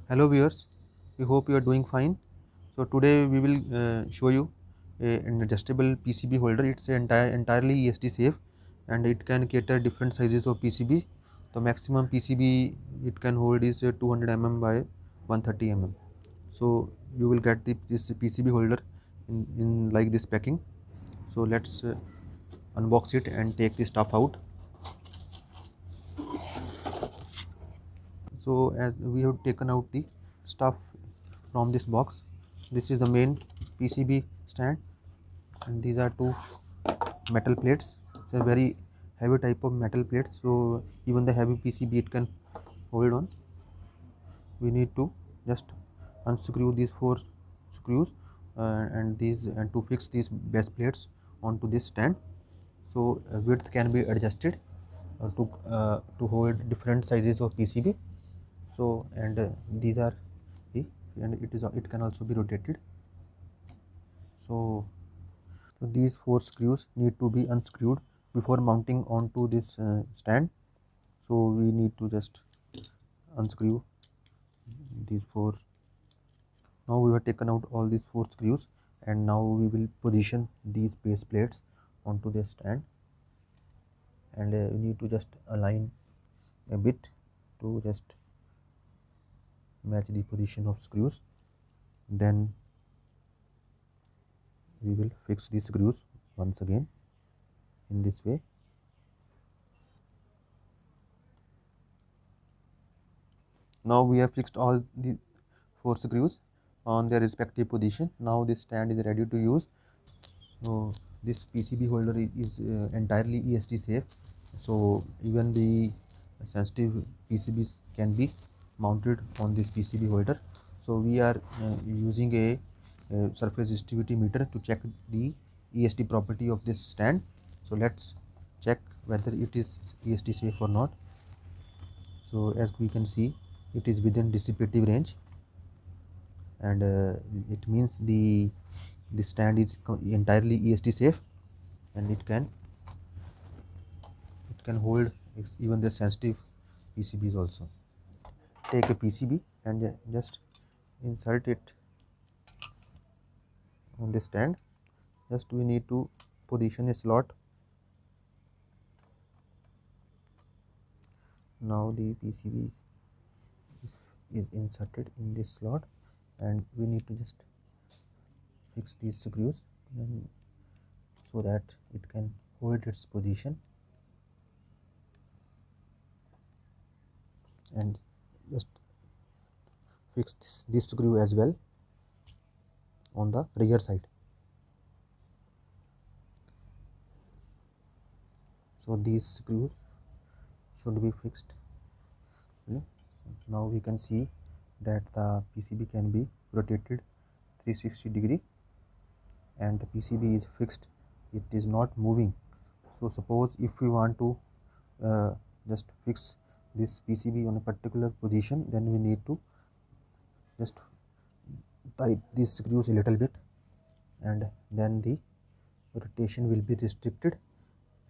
Hello viewers, we hope you are doing fine. So today we will show you an adjustable PCB holder. It's entirely ESD safe and it can cater different sizes of PCB. The maximum PCB it can hold is 200 mm by 130 mm. So you will get this PCB holder in like this packing. So let's unbox it and take the stuff out. So as we have taken out the stuff from this box, this is the main PCB stand and these are two metal plates. It's a very heavy type of metal plates, so even the heavy PCB it can hold on. We need to just unscrew these four screws and to fix these base plates onto this stand. So width can be adjusted to hold different sizes of PCB. So these are the and it can also be rotated. So these four screws need to be unscrewed before mounting onto this stand. So we need to just unscrew these four. Now we have taken out all these four screws and now we will position these base plates onto the stand, and we need to just align a bit to just match the position of screws. Then we will fix these screws once again in this way. Now we have fixed all the four screws on their respective position. Now this stand is ready to use. So this PCB holder is entirely ESD safe, so even the sensitive PCBs can be mounted on this PCB holder. So we are using a surface resistivity meter to check the ESD property of this stand. So let's check whether it is ESD safe or not. So as we can see, it is within dissipative range, and it means the stand is entirely ESD safe, and it can hold even the sensitive PCBs also. Take a PCB and just insert it on the stand. Just we need to position a slot. Now the PCB is inserted in this slot, and we need to just fix these screws so that it can hold its position, and just fix this screw as well on the rear side. So these screws should be fixed. So now we can see that the PCB can be rotated 360 degree and the PCB is fixed, it is not moving. So suppose if we want to just fix this PCB on a particular position, then we need to just tighten these screws a little bit, and then the rotation will be restricted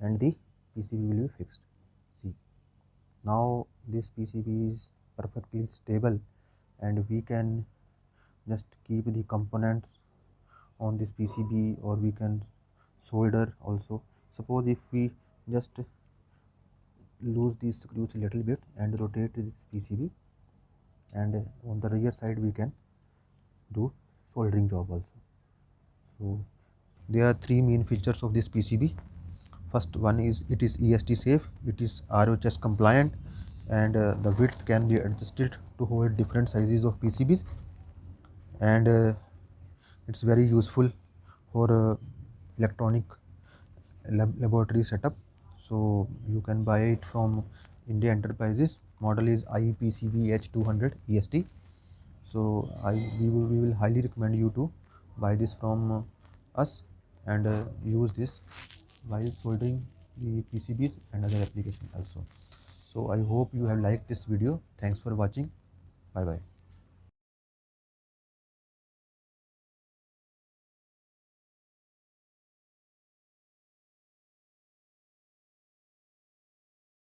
and the PCB will be fixed. See, now this PCB is perfectly stable and we can just keep the components on this PCB, or we can solder also. Suppose if we just loose these screws a little bit and rotate this PCB, and on the rear side we can do soldering job also. So there are three main features of this PCB. First one is it is ESD safe, it is ROHS compliant, and the width can be adjusted to hold different sizes of PCBs, and it's very useful for electronic laboratory setup. So you can buy it from India Enterprises. Model is IPCB H200 ESD. So we will highly recommend you to buy this from us and use this while soldering the PCBs and other applications also. So I hope you have liked this video. Thanks for watching. Bye bye.